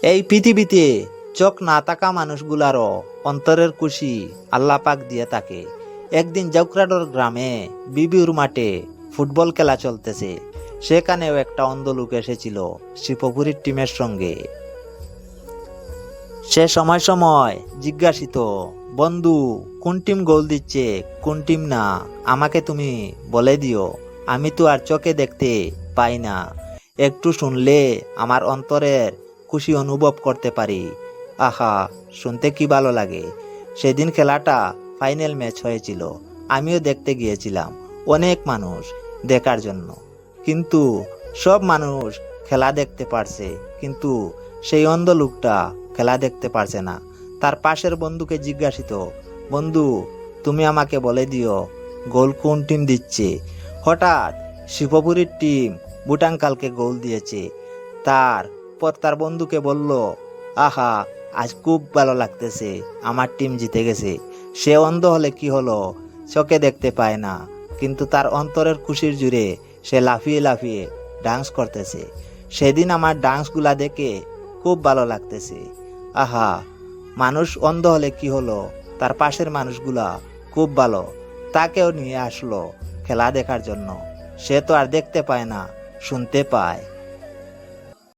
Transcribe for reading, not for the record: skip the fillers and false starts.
এই পৃথিবীতে চোখ না থাকা মানুষগুলারও অন্তরের খুশি আল্লাহ পাক দিয়ে থাকে। একদিন জাউকরাডর গ্রামে বিবিউর মাঠে ফুটবল খেলা চলতেছে। সেখানেও একটা অন্ধ লোক এসেছিল শিবপুরীর টিমের সঙ্গে। সে সময় সময় জিজ্ঞাসিত, বন্ধু, কোন টিম গোল দিচ্ছে, কোন টিম না, আমাকে তুমি বলে দিও। আমি তো আর চোখে দেখতে পাই না, একটু শুনলে আমার অন্তরের খুশি অনুভব করতে পারি। আহা, শুনতে কি ভালো লাগে। সেদিন খেলাটা ফাইনাল ম্যাচ হয়েছিল। আমিও দেখতে গিয়েছিলাম, অনেক মানুষ দেখার জন্য। কিন্তু সব মানুষ খেলা দেখতে পারছে, কিন্তু সেই অন্ধ লোকটা খেলা দেখতে পারছে না। তার পাশের বন্ধুকে জিজ্ঞাসিত, বন্ধু, তুমি আমাকে বলে দিও গোল কোন টিম দিচ্ছে। হঠাৎ শিবপুরীর টিম বুটাঙ্কালকে গোল দিয়েছে। তারপর তার বন্ধুকে বলল, আহা, আজ খুব ভালো লাগতেছে, আমার টিম জিতে গেছে। সে অন্ধ হলে কি হলো, চোখে দেখতে পায় না, কিন্তু তার অন্তরের খুশির জুড়ে সে লাফিয়ে লাফিয়ে ডান্স করতেছে। সেদিন আমার ডান্সগুলা দেখে খুব ভালো লাগতেছে। আহা, মানুষ অন্ধ হলে কি হলো, তার পাশের মানুষগুলা খুব ভালো, তাকেও নিয়ে আসলো খেলা দেখার জন্য। সে তো আর দেখতে পায় না, শুনতে পায়।